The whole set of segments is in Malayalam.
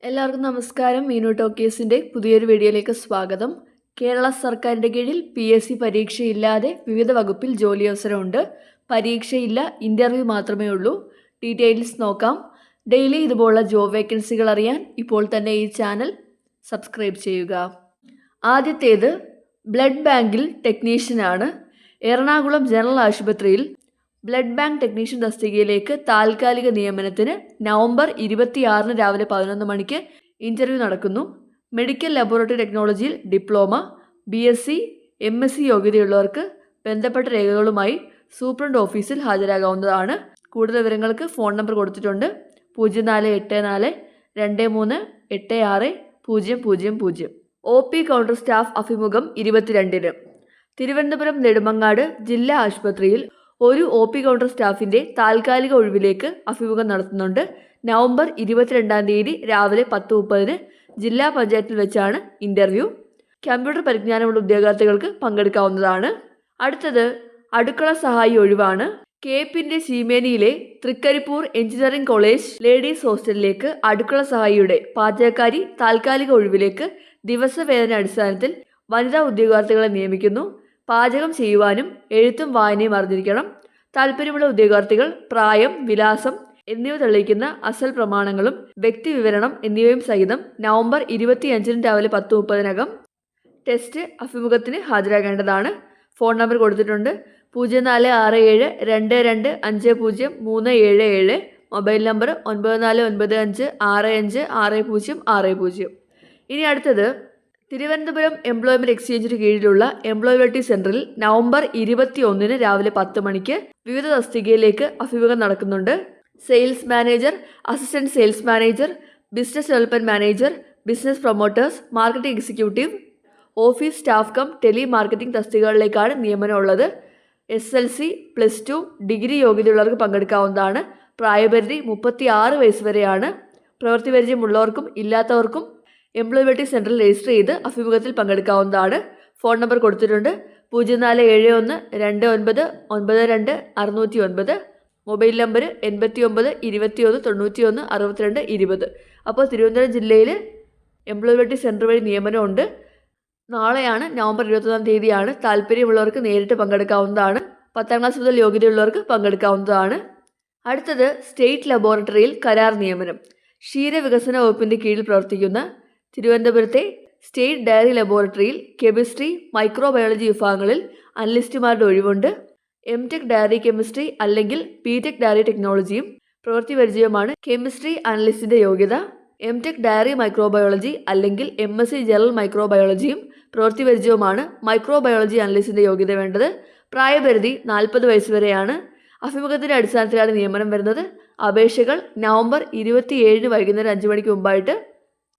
എല്ലാവർക്കും നമസ്കാരം. മീനു ടോക്കീസിൻ്റെ പുതിയൊരു വീഡിയോയിലേക്ക് സ്വാഗതം. കേരള സർക്കാരിൻ്റെ കീഴിൽ PSC പരീക്ഷയില്ലാതെ വിവിധ വകുപ്പിൽ ജോലി അവസരമുണ്ട്. പരീക്ഷയില്ല, ഇൻ്റർവ്യൂ മാത്രമേ ഉള്ളൂ. ഡീറ്റെയിൽസ് നോക്കാം. ഡെയിലി ഇതുപോലുള്ള ജോബ് വേക്കൻസികൾ അറിയാൻ ഇപ്പോൾ തന്നെ ഈ ചാനൽ സബ്സ്ക്രൈബ് ചെയ്യുക. ആദ്യത്തേത് ബ്ലഡ് ബാങ്കിൽ ടെക്നീഷ്യനാണ്. എറണാകുളം ജനറൽ ആശുപത്രിയിൽ ബ്ലഡ് ബാങ്ക് ടെക്നീഷ്യൻ തസ്തികയിലേക്ക് താൽക്കാലിക നിയമനത്തിന് നവംബർ 26 രാവിലെ 11 മണിക്ക് ഇൻ്റർവ്യൂ നടക്കുന്നു. മെഡിക്കൽ ലബോറട്ടറി ടെക്നോളജിയിൽ ഡിപ്ലോമ, BSc, MSc യോഗ്യതയുള്ളവർക്ക് ബന്ധപ്പെട്ട രേഖകളുമായി സൂപ്രണ്ട് ഓഫീസിൽ ഹാജരാകാവുന്നതാണ്. കൂടുതൽ വിവരങ്ങൾക്ക് ഫോൺ നമ്പർ കൊടുത്തിട്ടുണ്ട്. 0484 23 86 000. OP കൗണ്ടർ സ്റ്റാഫ് അഭിമുഖം 22-ന്. തിരുവനന്തപുരം നെടുമങ്ങാട് ജില്ലാ ആശുപത്രിയിൽ ഒരു OP കൗണ്ടർ സ്റ്റാഫിൻ്റെ താൽക്കാലിക ഒഴിവിലേക്ക് അഭിമുഖം നടത്തുന്നുണ്ട്. നവംബർ 22-ാം തീയതി രാവിലെ 10:30 ജില്ലാ പഞ്ചായത്തിൽ വെച്ചാണ് ഇൻ്റർവ്യൂ. കമ്പ്യൂട്ടർ പരിജ്ഞാനമുള്ള ഉദ്യോഗാർത്ഥികൾക്ക് പങ്കെടുക്കാവുന്നതാണ്. അടുത്തത് അടുക്കള സഹായി ഒഴിവാണ്. കേപ്പിൻ്റെ ചീമേനിയിലെ തൃക്കരിപ്പൂർ എഞ്ചിനീയറിംഗ് കോളേജ് ലേഡീസ് ഹോസ്റ്റലിലേക്ക് അടുക്കള സഹായിയുടെ പാചകക്കാരി താൽക്കാലിക ഒഴിവിലേക്ക് ദിവസവേതന അടിസ്ഥാനത്തിൽ വനിതാ ഉദ്യോഗാർത്ഥികളെ നിയമിക്കുന്നു. പാചകം ചെയ്യുവാനും എഴുത്തും വായനയും അറിഞ്ഞിരിക്കണം. താല്പര്യമുള്ള ഉദ്യോഗാർത്ഥികൾ പ്രായം, വിലാസം എന്നിവ തെളിയിക്കുന്ന അസൽ പ്രമാണങ്ങളും വ്യക്തി വിവരണം എന്നിവയും സഹിതം നവംബർ 25-ന് രാവിലെ 10:30 ടെസ്റ്റ് അഭിമുഖത്തിന് ഹാജരാകേണ്ടതാണ്. ഫോൺ നമ്പർ കൊടുത്തിട്ടുണ്ട്. 0467 2250 മൊബൈൽ നമ്പർ 9495656060. ഇനി അടുത്തത് തിരുവനന്തപുരം എംപ്ലോയ്മെൻറ്റ് എക്സ്ചേഞ്ചിന് കീഴിലുള്ള എംപ്ലോയബിലിറ്റി സെൻറ്ററിൽ നവംബർ 21-ന് രാവിലെ 10 മണിക്ക് വിവിധ തസ്തികയിലേക്ക് അഭിമുഖം നടക്കുന്നുണ്ട്. Sales manager, assistant sales manager, business development manager, business promoters, marketing executive, office staff cum telemarketing തസ്തികകളിലേക്കാണ് നിയമനമുള്ളത്. SLC, +2, ഡിഗ്രി യോഗ്യതയുള്ളവർക്ക് പങ്കെടുക്കാവുന്നതാണ്. പ്രായപരിധി 36 വയസ്സ് വരെയാണ്. പ്രവൃത്തി പരിചയമുള്ളവർക്കും ഇല്ലാത്തവർക്കും എംപ്ലോയബിലിറ്റി സെൻറ്ററിൽ രജിസ്റ്റർ ചെയ്ത് അഭിമുഖത്തിൽ പങ്കെടുക്കാവുന്നതാണ്. ഫോൺ നമ്പർ കൊടുത്തിട്ടുണ്ട്. 0471 2992 609. Mobile number 89 21 91 62 20. അപ്പോൾ തിരുവനന്തപുരം ജില്ലയിൽ എംപ്ലോയബിലിറ്റി സെൻറ്റർ വഴി നിയമനമുണ്ട്. നാളെയാണ്, നവംബർ 21-ാം തീയതിയാണ്. താല്പര്യമുള്ളവർക്ക് നേരിട്ട് പങ്കെടുക്കാവുന്നതാണ്. 10ാം ക്ലാസ് മുതൽ യോഗ്യതയുള്ളവർക്ക് പങ്കെടുക്കാവുന്നതാണ്. അടുത്തത് സ്റ്റേറ്റ് ലബോറട്ടറിയിൽ കരാർ നിയമനം. ക്ഷീരവികസന വകുപ്പിൻ്റെ കീഴിൽ പ്രവർത്തിക്കുന്ന തിരുവനന്തപുരത്തെ സ്റ്റേറ്റ് ഡയറി ലബോറട്ടറിയിൽ കെമിസ്ട്രി, മൈക്രോബയോളജി വിഭാഗങ്ങളിൽ അനലിസ്റ്റുമാരുടെ ഒഴിവുണ്ട്. MTech ഡയറി കെമിസ്ട്രി അല്ലെങ്കിൽ BTech ഡയറി ടെക്നോളജിയും പ്രവൃത്തി പരിചയമാണ് കെമിസ്ട്രി അനലിസ്റ്റിൻ്റെ യോഗ്യത. MTech ഡയറി മൈക്രോബയോളജി അല്ലെങ്കിൽ MSc ജനറൽ മൈക്രോബയോളജിയും പ്രവൃത്തി പരിചയവുമാണ് മൈക്രോബയോളജി അനലിസ്റ്റിൻ്റെ യോഗ്യത വേണ്ടത്. പ്രായപരിധി 40 വയസ്സ് വരെയാണ്. അഭിമുഖത്തിൻ്റെ അടിസ്ഥാനത്തിലാണ് നിയമനം വരുന്നത്. അപേക്ഷകൾ നവംബർ 27-ന് വൈകുന്നേരം 5 മണിക്ക് മുമ്പായിട്ട്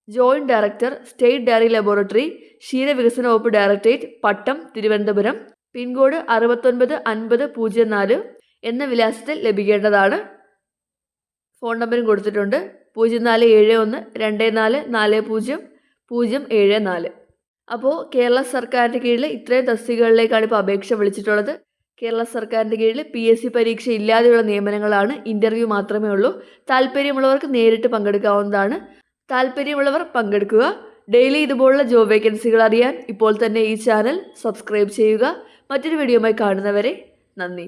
joint director, state dairy laboratory, ക്ഷീരവികസന വകുപ്പ് ഡയറക്ടറേറ്റ്, പട്ടം, തിരുവനന്തപുരം, പിൻകോഡ് 695004 എന്ന വിലാസത്തിൽ ലഭിക്കേണ്ടതാണ്. ഫോൺ നമ്പറും കൊടുത്തിട്ടുണ്ട്. 0471 24 40 074. അപ്പോൾ കേരള സർക്കാരിൻ്റെ കീഴിൽ ഇത്രയും തസ്തികകളിലേക്കാണ് ഇപ്പോൾ അപേക്ഷ വിളിച്ചിട്ടുള്ളത്. കേരള സർക്കാരിൻ്റെ കീഴിൽ PSC പരീക്ഷ ഇല്ലാതെയുള്ള നിയമനങ്ങളാണ്. ഇൻ്റർവ്യൂ മാത്രമേ ഉള്ളൂ. താല്പര്യമുള്ളവർക്ക് നേരിട്ട് പങ്കെടുക്കാവുന്നതാണ്. താല്പര്യമുള്ളവർ പങ്കെടുക്കുക. ഡെയിലി ഇതുപോലുള്ള ജോബ് വേക്കൻസികൾ അറിയാൻ ഇപ്പോൾ തന്നെ ഈ ചാനൽ സബ്സ്ക്രൈബ് ചെയ്യുക. മറ്റൊരു വീഡിയോയുമായി കാണുന്നവരെ നന്ദി.